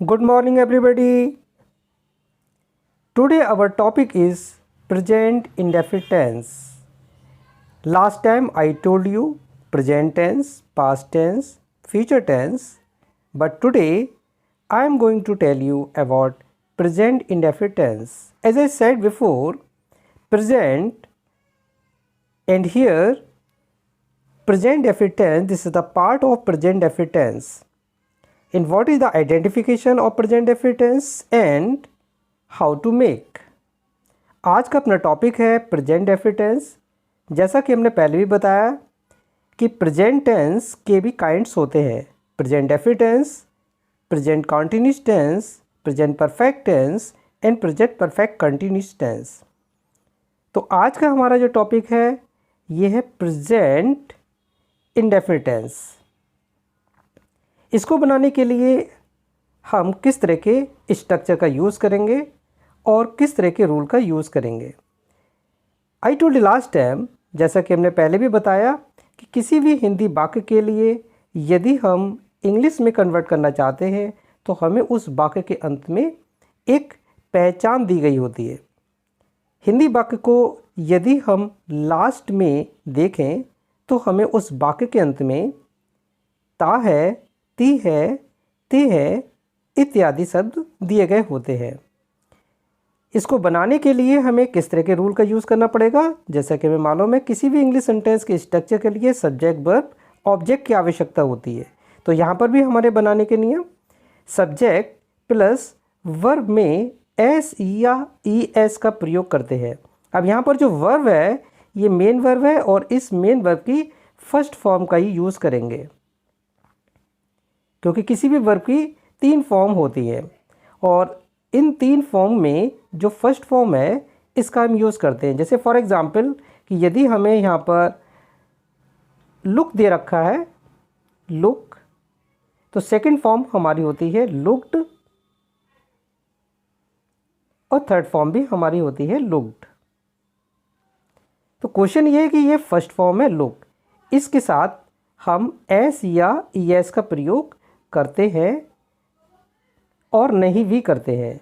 Good morning, everybody. Today, our topic is present indefinite tense. Last time, I told you present tense, past tense, future tense, but today, I am going to tell you about present indefinite tense. As I said before, present and here present definite tense, this is the part of present definite tense. And what is the identification of present definite tense and how to make. आज का अपना topic है present definite tense. जैसा कि हमने पहले भी बताया कि प्रेजेंट टेंस के भी काइंड्स होते हैं, present definite tense, present continuous tense, present perfect tense and present perfect continuous tense. तो आज का हमारा जो टॉपिक है ये है प्रेजेंट इंडेफिनिट टेंस। इसको बनाने के लिए हम किस तरह के स्ट्रक्चर का यूज़ करेंगे और किस तरह के रूल का यूज़ करेंगे। आई टोल्ड लास्ट टाइम, जैसा कि हमने पहले भी बताया कि किसी भी हिंदी वाक्य के लिए यदि हम इंग्लिश में कन्वर्ट करना चाहते हैं तो हमें उस वाक्य के अंत में एक पहचान दी गई होती है। हिंदी वाक्य को यदि हम लास्ट में देखें तो हमें उस वाक्य के अंत में ता है, ती है, ते है इत्यादि शब्द दिए गए होते हैं। इसको बनाने के लिए हमें किस तरह के रूल का यूज़ करना पड़ेगा। जैसा कि हमें मालूम है किसी भी इंग्लिश सेंटेंस के स्ट्रक्चर के लिए सब्जेक्ट, वर्ब, ऑब्जेक्ट की आवश्यकता होती है। तो यहाँ पर भी हमारे बनाने के नियम सब्जेक्ट प्लस वर्ब में एस या ई एस का प्रयोग करते हैं। अब यहाँ पर जो वर्ब है ये मेन वर्ब है और इस मेन वर्ब की फर्स्ट फॉर्म का ही यूज़ करेंगे, क्योंकि किसी भी वर्ब की 3 फॉर्म होती है और इन 3 फॉर्म में जो फर्स्ट फॉर्म है इसका हम यूज़ करते हैं। जैसे फॉर एग्ज़ाम्पल कि यदि हमें यहाँ पर लुक दे रखा है, लुक, तो सेकंड फॉर्म हमारी होती है लुक्ड और थर्ड फॉर्म भी हमारी होती है लुक्ड। तो क्वेश्चन ये है कि ये फर्स्ट फॉर्म है लुक, इसके साथ हम एस या ई एस का प्रयोग करते हैं और नहीं भी करते हैं।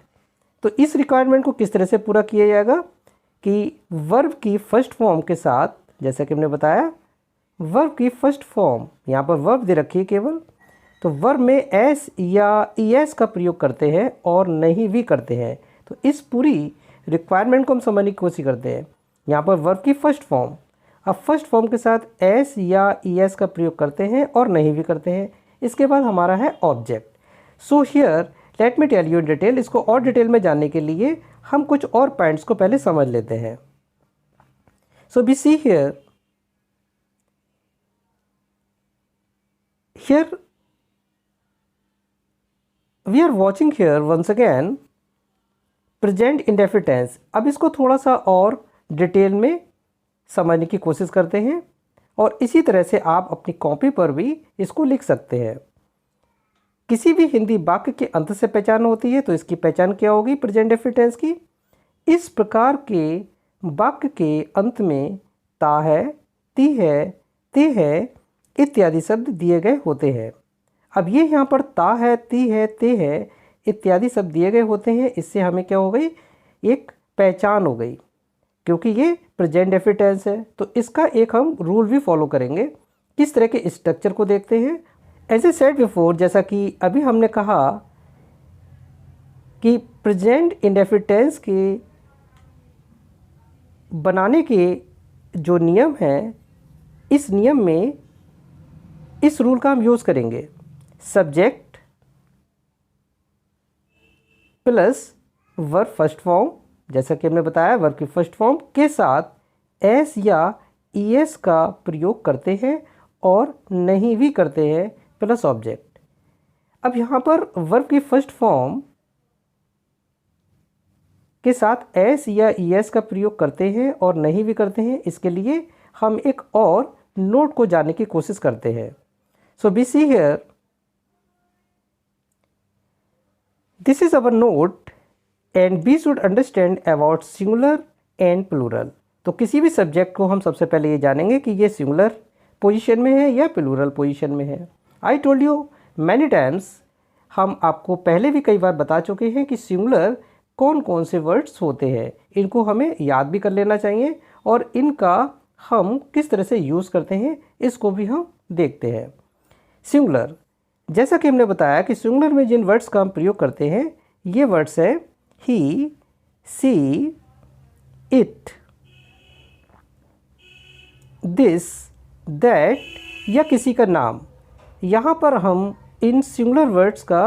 तो इस रिक्वायरमेंट को किस तरह से पूरा किया जाएगा कि वर्ब की फर्स्ट फॉर्म के साथ, जैसा कि हमने बताया वर्ब की फर्स्ट फॉर्म, यहाँ पर वर्ब दे रखी है केवल, तो वर्ब में एस या ई एस का प्रयोग करते हैं और नहीं भी करते हैं। तो इस पूरी रिक्वायरमेंट को हम समझने की कोशिश करते हैं। यहाँ पर वर्ब की फर्स्ट फॉर्म, अब फर्स्ट फॉर्म के साथ एस या ई एस का प्रयोग करते हैं और नहीं भी करते हैं। इसके बाद हमारा है object. So here let me tell you in detail. इसको और डिटेल में जानने के लिए हम कुछ और पॉइंट्स को पहले समझ लेते हैं। So we see here we are watching here once again present indefinite tense. अब इसको थोड़ा सा और डिटेल में समझने की कोशिश करते हैं और इसी तरह से आप अपनी कॉपी पर भी इसको लिख सकते हैं। किसी भी हिंदी वाक्य के अंत से पहचान होती है, तो इसकी पहचान क्या होगी प्रेजेंट डेफिनिट टेंस की। इस प्रकार के वाक्य के अंत में ता है, ती है, ते है इत्यादि शब्द दिए गए होते हैं। अब ये यहाँ पर ता है, ती है, ते है इत्यादि शब्द दिए गए होते हैं। इससे हमें क्या हो गई, एक पहचान हो गई, क्योंकि ये प्रेजेंट डेफिनिट टेंस है। तो इसका एक हम रूल भी फॉलो करेंगे। किस तरह के स्ट्रक्चर को देखते हैं। एज ए सेड बिफोर, जैसा कि अभी हमने कहा कि प्रेजेंट इंडेफिनिट टेंस के बनाने के जो नियम हैं, इस नियम में इस रूल का हम यूज़ करेंगे subject plus verb first form, जैसा कि हमने बताया वर्ब की फर्स्ट फॉर्म के साथ एस या ई एस का प्रयोग करते हैं और नहीं भी करते हैं प्लस ऑब्जेक्ट। अब यहाँ पर वर्ब की फर्स्ट फॉर्म के साथ एस या ई एस का प्रयोग करते हैं और नहीं भी करते हैं। इसके लिए हम एक और नोट को जानने की कोशिश करते हैं। So we see here, this is our note and we should understand about singular and plural. तो किसी भी सब्जेक्ट को हम सबसे पहले ये जानेंगे कि ये सिंगुलर पोजीशन में है या प्लूरल पोजीशन में है। I told you many times हम आपको पहले भी कई बार बता चुके हैं कि सिंगुलर कौन कौन से वर्ड्स होते हैं, इनको हमें याद भी कर लेना चाहिए और इनका हम किस तरह से यूज़ करते हैं इसको भी हम देखते हैं। सिंगुलर, जैसा कि हमने बताया कि सिंगुलर में जिन वर्ड्स का हम प्रयोग करते हैं ये वर्ड्स है ही, सी, इट, दिस, दैट या किसी का नाम। यहाँ पर हम इन सिंगुलर वर्ड्स का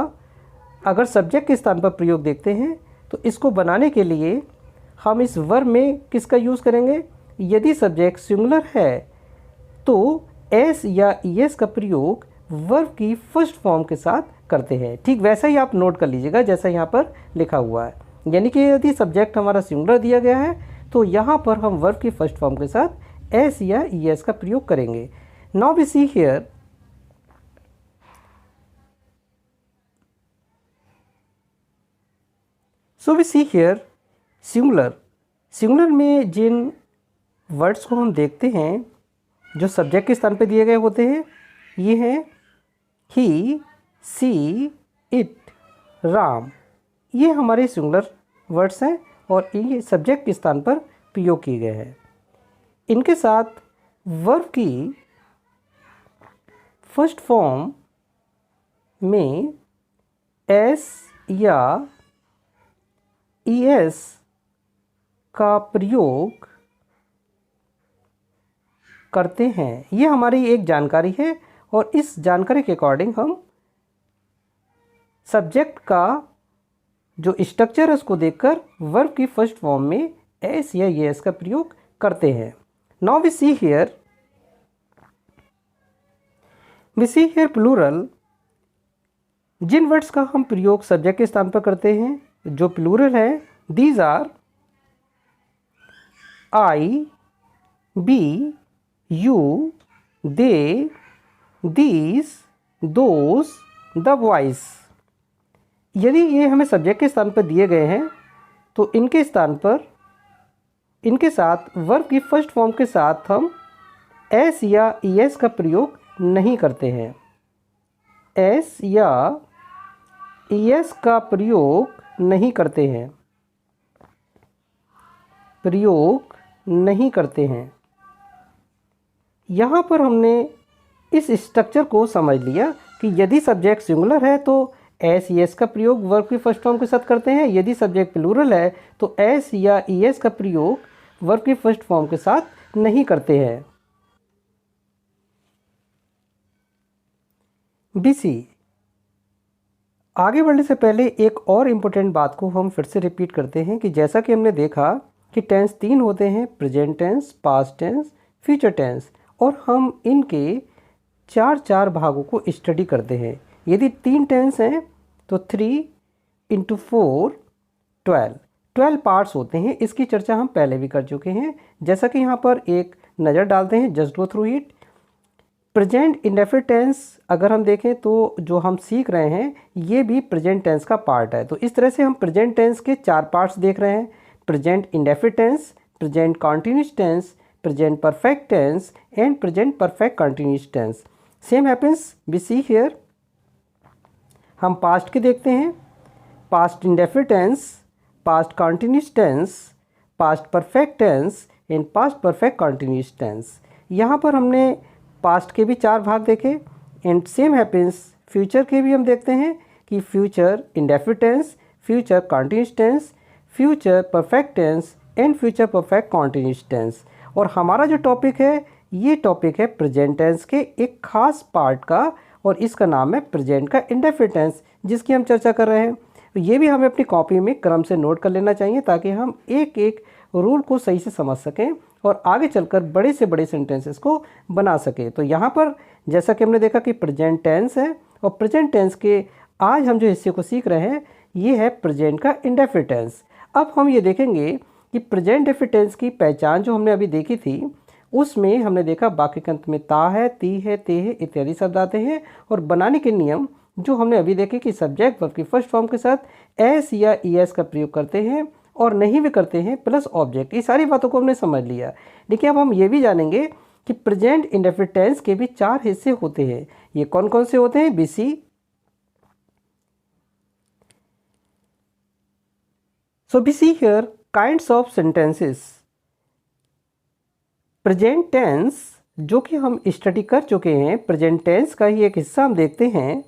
अगर सब्जेक्ट के स्थान पर प्रयोग देखते हैं तो इसको बनाने के लिए हम इस वर्ब में किसका यूज़ करेंगे? यदि सब्जेक्ट सिंगुलर है तो एस या ईएस का प्रयोग वर्ब की फर्स्ट फॉर्म के साथ करते हैं। ठीक वैसा ही आप नोट कर लीजिएगा जैसा यहाँ पर लिखा हुआ है, यानी कि यदि सब्जेक्ट हमारा सिंगुलर दिया गया है तो यहाँ पर हम वर्ब की फर्स्ट फॉर्म के साथ एस या ईएस का प्रयोग करेंगे। Now we see here, so we see here singular. Singular में जिन वर्ड्स को हम देखते हैं जो सब्जेक्ट के स्थान पे दिए गए होते हैं ये हैं ही, सी, इट, राम। ये हमारे सिंगुलर वर्ड्स हैं और ये सब्जेक्ट के स्थान पर प्रयोग किए गए हैं। इनके साथ वर्ब की फर्स्ट फॉर्म में एस या ईएस का प्रयोग करते हैं। ये हमारी एक जानकारी है और इस जानकारी के अकॉर्डिंग हम सब्जेक्ट का जो स्ट्रक्चर है उसको देखकर वर्ब की फर्स्ट फॉर्म में एस या ईएस का प्रयोग करते हैं। Now we see here plural. जिन वर्ड्स का हम प्रयोग सब्जेक्ट के स्थान पर करते हैं जो प्लूरल है, these are I, we, you, they, these, those, the voice. यदि ये हमें सब्जेक्ट के स्थान पर दिए गए हैं तो इनके स्थान पर इनके साथ वर्ब की फर्स्ट फॉर्म के साथ हम एस या ईएस का प्रयोग नहीं करते हैं। एस या ईएस का प्रयोग नहीं करते हैं, यहाँ पर हमने इस स्ट्रक्चर को समझ लिया कि यदि सब्जेक्ट सिंगुलर है तो एस ईएस का प्रयोग वर्ब की फर्स्ट फॉर्म के साथ करते हैं, यदि सब्जेक्ट प्लूरल है तो एस या ईएस का प्रयोग वर्ब की फर्स्ट फॉर्म के साथ नहीं करते हैं। बीसी, आगे बढ़ने से पहले एक और इम्पोर्टेंट बात को हम फिर से रिपीट करते हैं कि जैसा कि हमने देखा कि टेंस 3 होते हैं, present tense, past tense, future tense, और हम इनके 4 भागों को स्टडी करते हैं। यदि 3 टेंस हैं तो 3 × 4 12 पार्ट्स होते हैं। इसकी चर्चा हम पहले भी कर चुके हैं। जैसा कि यहाँ पर एक नज़र डालते हैं, just go through it. Present indefinite tense अगर हम देखें तो जो हम सीख रहे हैं ये भी प्रेजेंट टेंस का पार्ट है। तो इस तरह से हम प्रेजेंट टेंस के 4 पार्ट्स देख रहे हैं, present indefinite tense, present continuous tense, present perfect tense and present perfect continuous tense. Same happens we see here. हम पास्ट के देखते हैं, past indefinite tense, past continuous tense, past perfect tense and past perfect continuous tense. यहाँ पर हमने past के भी 4 भाग देखे एंड सेम हैपन्स फ्यूचर के भी हम देखते हैं कि future indefinite tense, future continuous tense, future perfect tense and future perfect continuous tense. और हमारा जो टॉपिक है ये टॉपिक है प्रेजेंट टेंस के एक खास पार्ट का और इसका नाम है प्रेजेंट का इंडेफिनिट टेंस, जिसकी हम चर्चा कर रहे हैं। ये भी हमें अपनी कॉपी में क्रम से नोट कर लेना चाहिए ताकि हम एक एक रूल को सही से समझ सकें और आगे चलकर बड़े से बड़े सेंटेंसेस को बना सकें। तो यहाँ पर जैसा कि हमने देखा कि प्रेजेंट टेंस है और प्रेजेंट टेंस के आज हम जो हिस्से को सीख रहे हैं ये है प्रेजेंट का इंडेफिनिट टेंस। अब हम ये देखेंगे कि प्रेजेंट इंडेफिनिट टेंस की पहचान जो हमने अभी देखी थी उसमें हमने देखा वाक्य के अंत में ता है, ती है, ते है इत्यादि शब्द आते हैं। और बनाने के नियम जो हमने अभी देखे कि सब्जेक्ट वर्ब की फर्स्ट फॉर्म के साथ एस या ईएस का प्रयोग करते हैं और नहीं भी करते हैं प्लस ऑब्जेक्ट। ये सारी बातों को हमने समझ लिया। देखिए अब हम ये भी जानेंगे कि प्रेजेंट इंडेफिनिट टेंस के भी 4 हिस्से होते हैं। ये कौन कौन से होते हैं? BC, So we see here kinds of sentences. Present tense जो कि हम स्टडी कर चुके हैं, प्रेजेंट टेंस का ही एक हिस्सा हम देखते हैं।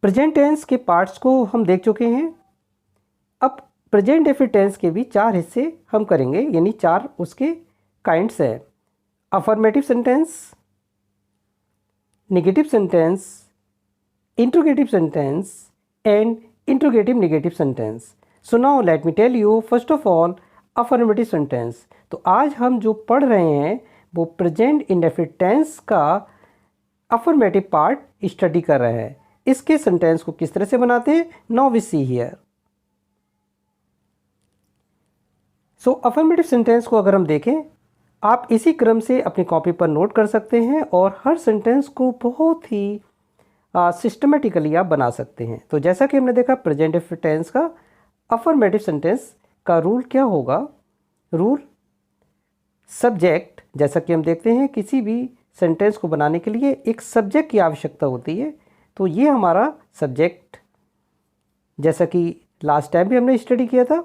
प्रेजेंट टेंस के पार्ट्स को हम देख चुके हैं। अब प्रेजेंट इंडेफिनिट टेंस के भी 4 हिस्से हम करेंगे, यानी 4 उसके काइंड्स है। Affirmative sentence, negative sentence, interrogative sentence and interrogative negative sentence. So now let me tell you first of all affirmative sentence. तो आज हम जो पढ़ रहे हैं वो प्रेजेंट इंडेफिनिट टेंस का अफर्मेटिव पार्ट स्टडी कर रहे हैं। इसके सेंटेंस को किस तरह से बनाते हैं, now we see here. So affirmative sentence को अगर हम देखें, आप इसी क्रम से अपनी कॉपी पर नोट कर सकते हैं और हर सेंटेंस को बहुत ही सिस्टमेटिकली आप बना सकते हैं। तो जैसा कि हमने देखा प्रेजेंट इंडेफिनिट टेंस का अफर्मेटिव सेंटेंस का रूल क्या होगा। रूल सब्जेक्ट, जैसा कि हम देखते हैं किसी भी सेंटेंस को बनाने के लिए एक सब्जेक्ट की आवश्यकता होती है। तो ये हमारा सब्जेक्ट, जैसा कि लास्ट टाइम भी हमने स्टडी किया था,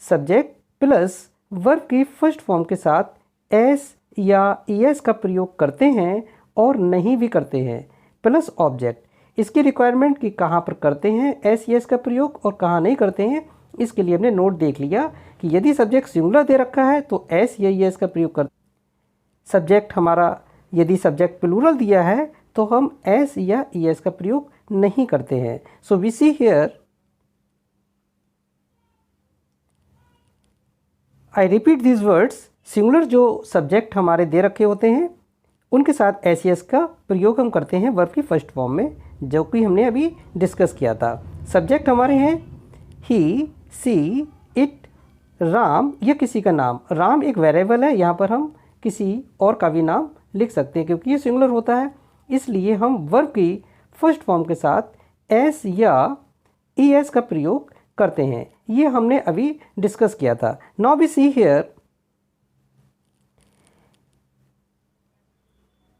सब्जेक्ट प्लस वर्ब की फर्स्ट फॉर्म के साथ एस या ईएस का प्रयोग करते हैं और नहीं भी करते हैं, प्लस ऑब्जेक्ट। इसकी रिक्वायरमेंट कि कहाँ पर करते हैं एस ईएस का प्रयोग और कहाँ नहीं करते हैं, इसके लिए हमने नोट देख लिया कि यदि सब्जेक्ट सिंगुलर दे रखा है तो एस या ईएस का प्रयोग कर। सब्जेक्ट हमारा यदि सब्जेक्ट प्लूरल दिया है तो हम एस या ईएस का प्रयोग नहीं करते हैं। So we see here, I repeat this words. Singular जो सब्जेक्ट हमारे दे रखे होते हैं उनके साथ एस ईएस का प्रयोग हम करते हैं वर्ब की फर्स्ट फॉर्म में, जो कि हमने अभी डिस्कस किया था। सब्जेक्ट हमारे हैं ही, सी, इट, राम या किसी का नाम। राम एक वेरिएबल है, यहाँ पर हम किसी और का भी नाम लिख सकते हैं क्योंकि ये सिंगुलर होता है, इसलिए हम वर्ब की फर्स्ट फॉर्म के साथ एस या ईएस का प्रयोग करते हैं। ये हमने अभी डिस्कस किया था। नाउ वी सी हियर,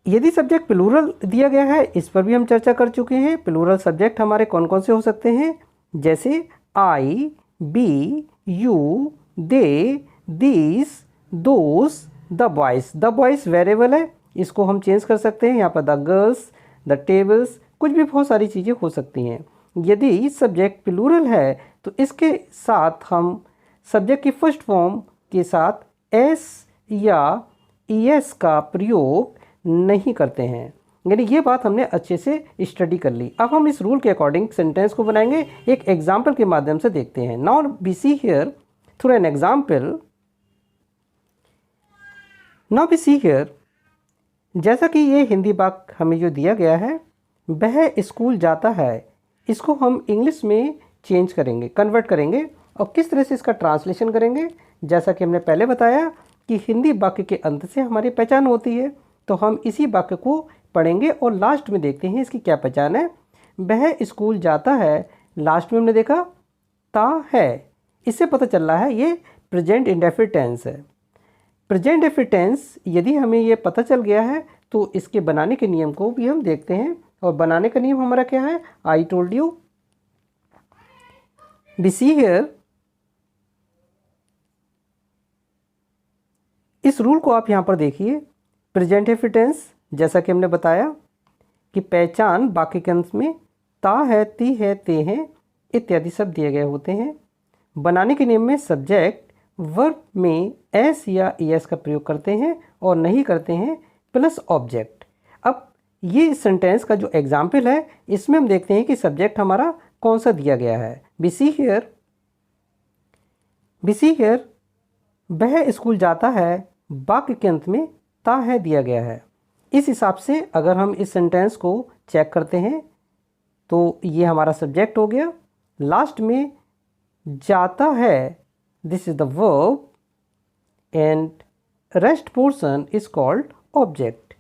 यदि सब्जेक्ट प्लूरल दिया गया है, इस पर भी हम चर्चा कर चुके हैं। प्लूरल सब्जेक्ट हमारे कौन कौन से हो सकते हैं, जैसे I, we, you, they, this, those, the boys. The boys variable है, इसको हम चेंज कर सकते हैं। यहाँ पर द गर्ल्स, द टेबल्स, कुछ भी बहुत सारी चीज़ें हो सकती हैं। यदि सब्जेक्ट प्लूरल है तो इसके साथ हम सब्जेक्ट की फर्स्ट फॉर्म के साथ एस या ईएस का प्रयोग नहीं करते हैं। यानी ये बात हमने अच्छे से स्टडी कर ली। अब हम इस रूल के अकॉर्डिंग सेंटेंस को बनाएंगे, एक एग्जाम्पल के माध्यम से देखते हैं। Now we see here through an example. Now we see here, जैसा कि ये हिंदी वाक्य हमें जो दिया गया है, वह स्कूल जाता है, इसको हम इंग्लिश में चेंज करेंगे, कन्वर्ट करेंगे। और किस तरह से इसका ट्रांसलेशन करेंगे, जैसा कि हमने पहले बताया कि हिंदी वाक्य के अंत से हमारी पहचान होती है, तो हम इसी वाक्य को पढ़ेंगे और लास्ट में देखते हैं इसकी क्या पहचान है। वह स्कूल जाता है, लास्ट में हमने देखा ता है, इससे पता चल रहा है ये प्रेजेंट इंडेफिनिट टेंस है। प्रेजेंट इंडेफिनिट टेंस यदि हमें ये पता चल गया है तो इसके बनाने के नियम को भी हम देखते हैं। और बनाने का नियम हमारा क्या है, I told you. We see here, इस रूल को आप यहाँ पर देखिए। प्रेजेंट इंडेफिनिट टेंस, जैसा कि हमने बताया कि पहचान वाक्य के अंत में ता है, ती है, ते हैं इत्यादि सब दिए गए होते हैं। बनाने के नियम में सब्जेक्ट वर्ब में एस या ईएस का प्रयोग करते हैं और नहीं करते हैं, प्लस ऑब्जेक्ट। अब ये सेंटेंस का जो एग्जाम्पल है, इसमें हम देखते हैं कि सब्जेक्ट हमारा कौन सा दिया गया है। वी सी हियर, वह स्कूल जाता है, वाक्य के अंत में ता है दिया गया है। इस हिसाब से अगर हम इस सेंटेंस को चेक करते हैं तो ये हमारा सब्जेक्ट हो गया। लास्ट में जाता है, this is the verb, and rest portion is called object.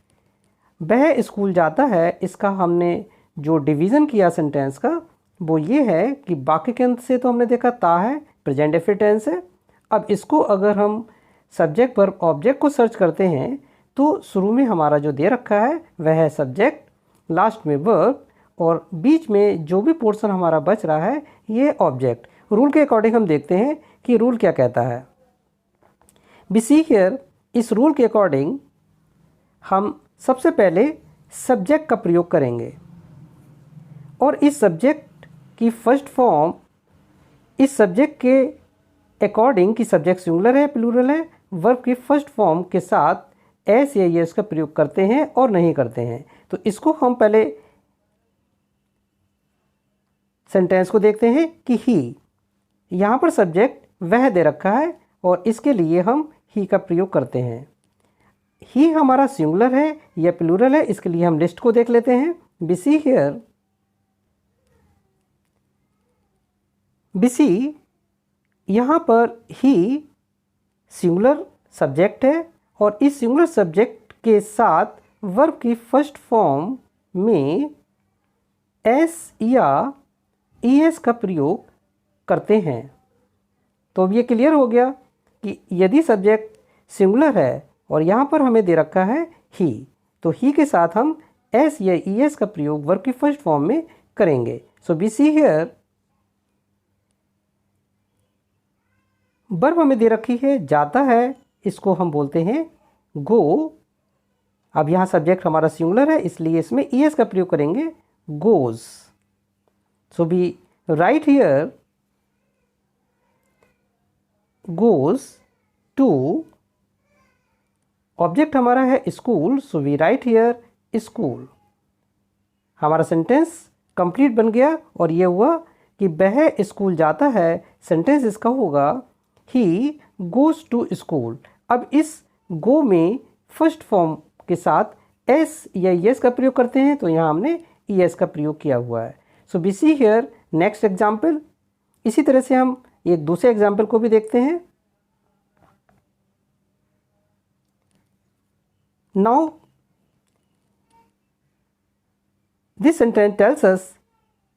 वह स्कूल जाता है, इसका हमने जो डिवीज़न किया सेंटेंस का वो ये है कि वाक्य के अंत से तो हमने देखा ता है, प्रेजेंट इंडेफिनिट टेंस है। अब इसको अगर हम सब्जेक्ट वर्ब ऑब्जेक्ट को सर्च करते हैं तो शुरू में हमारा जो दे रखा है वह है सब्जेक्ट, लास्ट में वर्ब और बीच में जो भी पोर्शन हमारा बच रहा है ये ऑब्जेक्ट। रूल के अकॉर्डिंग हम देखते हैं कि रूल क्या कहता है। बी सी हियर, इस रूल के अकॉर्डिंग हम सबसे पहले सब्जेक्ट का प्रयोग करेंगे और इस सब्जेक्ट की फर्स्ट फॉर्म, इस सब्जेक्ट के अकॉर्डिंग कि सब्जेक्ट सिंगुलर है प्लूरल है, वर्ब की फर्स्ट फॉर्म के साथ एस या एस का प्रयोग करते हैं और नहीं करते हैं। तो इसको हम पहले सेंटेंस को देखते हैं कि ही, यहाँ पर सब्जेक्ट वह दे रखा है और इसके लिए हम ही का प्रयोग करते हैं। ही हमारा सिंगुलर है या प्लूरल है, इसके लिए हम लिस्ट को देख लेते हैं। We see here, we see यहाँ पर ही सिंगुलर सब्जेक्ट है और इस सिंगुलर सब्जेक्ट के साथ वर्ब की फर्स्ट फॉर्म में एस या ई एस का प्रयोग करते हैं। तो अब ये क्लियर हो गया कि यदि सब्जेक्ट सिंगुलर है और यहाँ पर हमें दे रखा है ही, तो ही के साथ हम एस या ई एस का प्रयोग वर्ब की फर्स्ट फॉर्म में करेंगे। सो बी सी हियर, वर्ब हमें दे रखी है जाता है, इसको हम बोलते हैं गो। अब यहाँ सब्जेक्ट हमारा सिंगुलर है इसलिए इसमें ई एस का प्रयोग करेंगे, goes. So we write here goes to, object हमारा है school, so we write here school. हमारा सेंटेंस कंप्लीट बन गया और ये हुआ कि वह स्कूल जाता है। सेंटेंस इसका होगा ही गोज टू स्कूल। अब इस गो में फर्स्ट फॉर्म के साथ एस या एस का प्रयोग करते हैं, तो यहाँ हमने ई एस का प्रयोग किया हुआ है। So we see here next example. इसी तरह से हम एक दूसरे एग्जाम्पल को भी देखते हैं। Now this sentence tells us,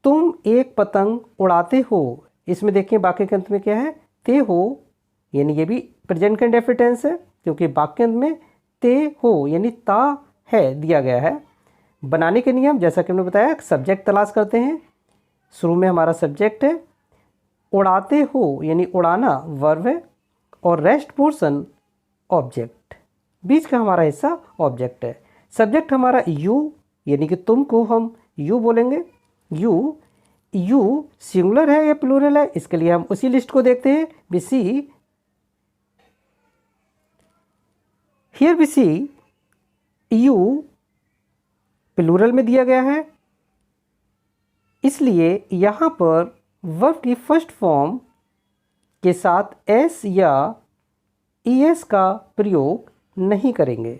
तुम एक पतंग उड़ाते हो। इसमें देखिए वाक्य के अंत में क्या है, ते हो, यानी ये भी प्रेजेंट कंडीशनल टेंस है क्योंकि वाक्य अंत में ते हो यानी ता है दिया गया है। बनाने के नियम जैसा कि हमने बताया, सब्जेक्ट तलाश करते हैं। शुरू में हमारा सब्जेक्ट है, उड़ाते हो यानी उड़ाना वर्ब है और रेस्ट पोर्शन ऑब्जेक्ट, बीच का हमारा हिस्सा ऑब्जेक्ट है। सब्जेक्ट हमारा यू यानी कि तुम को हम यू बोलेंगे। यू सिंगुलर है या प्लूरल है, इसके लिए हम उसी लिस्ट को देखते हैं। We see here, we see you plural में दिया गया है इसलिए यहाँ पर वर्ब की फर्स्ट फॉर्म के साथ एस या ई एस का प्रयोग नहीं करेंगे।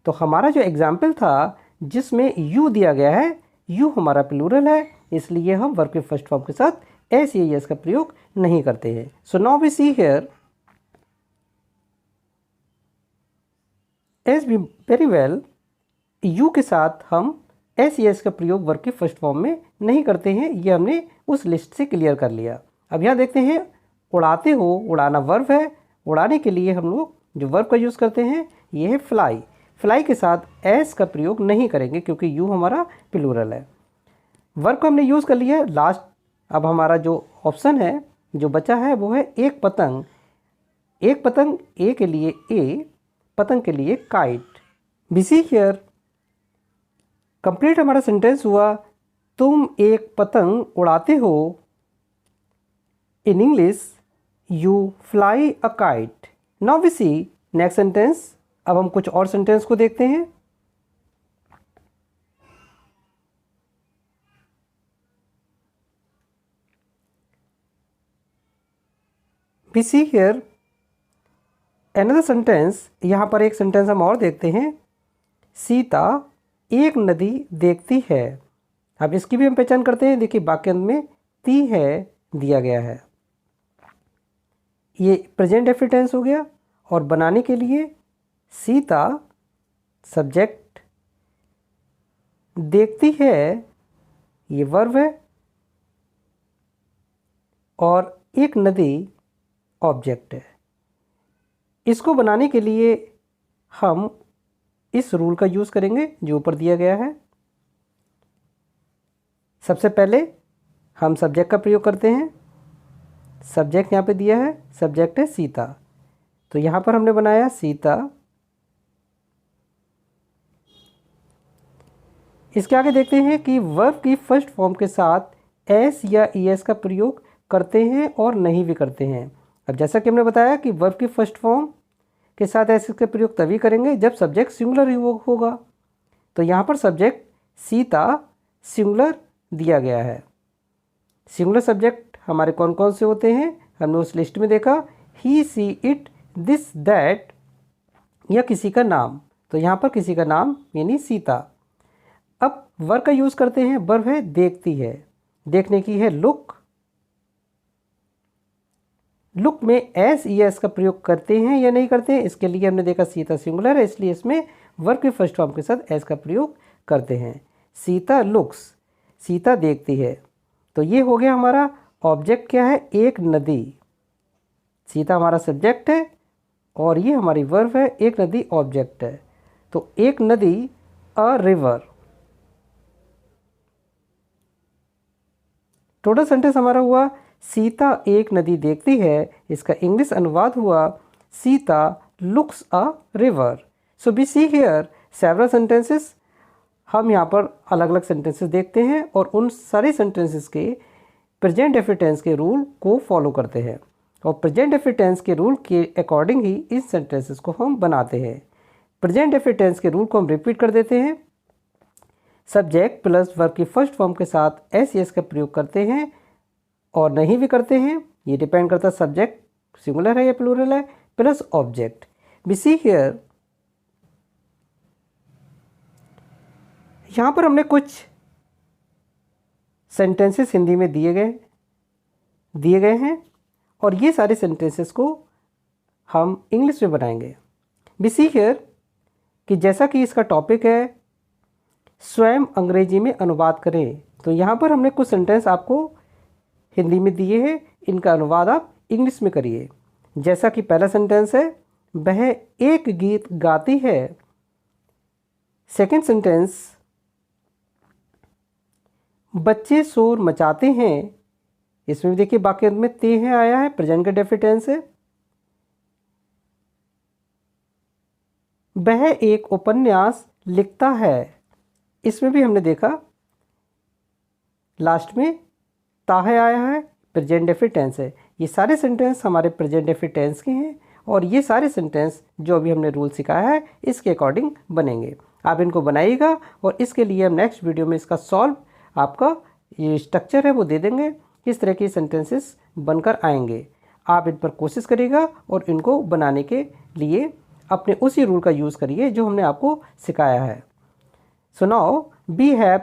तो हमारा जो एग्जाम्पल था जिसमें यू दिया गया है, यू हमारा प्लूरल है इसलिए हम वर्ब के फर्स्ट फॉर्म के साथ एस या एस का प्रयोग नहीं करते हैं। So now we see here, as we very well, you के साथ हम एस या एस का प्रयोग वर्ब के फर्स्ट फॉर्म में नहीं करते हैं। ये हमने उस लिस्ट से क्लियर कर लिया। अब यहाँ देखते हैं, उड़ाते हो, उड़ाना वर्ब है। उड़ाने के लिए हम लोग जो वर्ब का यूज़ करते हैं ये है फ्लाई। फ्लाई के साथ एस का प्रयोग नहीं करेंगे क्योंकि यू हमारा प्लूरल है। वर्ब को हमने यूज़ कर लिया लास्ट। अब हमारा जो ऑप्शन है जो बचा है वो है एक पतंग। एक पतंग, ए के लिए ए, पतंग के लिए kite. We see here, complete हमारा सेंटेंस हुआ, तुम एक पतंग उड़ाते हो। In English you fly a kite. Now we see next sentence. अब हम कुछ और सेंटेंस को देखते हैं। We see here another sentence. यहाँ पर एक सेंटेंस हम और देखते हैं, सीता एक नदी देखती है। अब इसकी भी हम पहचान करते हैं। देखिए वाक्य में ती है दिया गया है, ये प्रेजेंट डेफिनिट टेंस हो गया। और बनाने के लिए सीता सब्जेक्ट, देखती है ये वर्ब है और एक नदी ऑब्जेक्ट है। इसको बनाने के लिए हम इस रूल का यूज़ करेंगे जो ऊपर दिया गया है। सबसे पहले हम सब्जेक्ट का प्रयोग करते हैं। सब्जेक्ट यहाँ पे दिया है, सब्जेक्ट है सीता, तो यहाँ पर हमने बनाया सीता। इसके आगे देखते हैं कि वर्ब की फर्स्ट फॉर्म के साथ एस या ईएस का प्रयोग करते हैं और नहीं भी करते हैं। अब जैसा कि हमने बताया कि वर्ब की फर्स्ट फॉर्म के साथ एस का प्रयोग तभी करेंगे जब सब्जेक्ट सिंगुलर ही होगा। तो यहाँ पर सब्जेक्ट सीता सिंगुलर दिया गया है। सिंगुलर सब्जेक्ट हमारे कौन कौन से होते हैं, हमने उस लिस्ट में देखा, ही, सी, इट, दिस, दैट या किसी का नाम। तो यहाँ पर किसी का नाम यानी सीता। अब वर्ब का यूज़ करते हैं, वर्ब है देखती है, देखने की है लुक। लुक में एस ई एस का प्रयोग करते हैं या नहीं करते हैं, इसके लिए हमने देखा सीता सिंगुलर है, इसलिए इसमें वर्ब के फर्स्ट फॉर्म के साथ एस का प्रयोग करते हैं। सीता लुक्स, सीता देखती है। तो ये हो गया हमारा ऑब्जेक्ट क्या है, एक नदी। सीता हमारा सब्जेक्ट है और ये हमारी वर्ब है, एक नदी ऑब्जेक्ट है। तो एक नदी, अ रिवर। टोटल सेंटेंस हमारा हुआ सीता एक नदी देखती है, इसका इंग्लिश अनुवाद हुआ Sita looks a river. So we see here several sentences. हम यहाँ पर अलग अलग सेंटेंसेस देखते हैं और उन सारे सेंटेंसेस के प्रेजेंट डेफिनिट टेंस के रूल को फॉलो करते हैं और प्रेजेंट डेफिनिट टेंस के रूल के अकॉर्डिंग ही इन सेंटेंसेस को हम बनाते हैं। प्रेजेंट डेफिनिट टेंस के रूल को हम रिपीट कर देते हैं। सब्जेक्ट प्लस वर्ब की फर्स्ट फॉर्म के साथ एस एस का प्रयोग करते हैं और नहीं भी करते हैं, ये डिपेंड करता है सब्जेक्ट सिंगुलर है या प्लूरल है, plus object. We see here, यहाँ पर हमने कुछ सेंटेंसेस हिंदी में दिए गए हैं और ये सारे सेंटेंसेस को हम इंग्लिश में बनाएंगे। वी सी हियर कि जैसा कि इसका टॉपिक है स्वयं अंग्रेजी में अनुवाद करें, तो यहाँ पर हमने कुछ सेंटेंस आपको हिंदी में दिए हैं, इनका अनुवाद आप इंग्लिश में करिए। जैसा कि पहला सेंटेंस है वह एक गीत गाती है। सेकंड सेंटेंस बच्चे शोर मचाते हैं। इसमें भी देखिए वाक्य में ते हैं आया है, प्रेजेंट का डेफिनिट टेंस है। वह एक उपन्यास लिखता है, इसमें भी हमने देखा लास्ट में ताहे आया है, प्रेजेंट डेफिनिट टेंस है। ये सारे सेंटेंस हमारे प्रेजेंट डेफिनिट टेंस के हैं और ये सारे सेंटेंस जो अभी हमने रूल सिखाया है इसके अकॉर्डिंग बनेंगे। आप इनको बनाइएगा और इसके लिए हम नेक्स्ट वीडियो में इसका सॉल्व आपका ये स्ट्रक्चर है वो दे देंगे, किस तरह के सेंटेंसेस बनकर आएंगे। आप इन पर कोशिश करिएगा और इनको बनाने के लिए अपने उसी रूल का यूज़ करिए जो हमने आपको सिखाया है। So now we have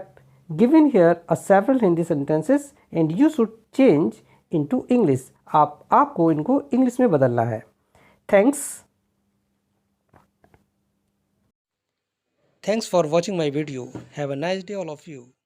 given here a several Hindi sentences and you should change into English. आपको इनको इंग्लिश में बदलना है। Thanks for watching my video. Have a nice day all of you.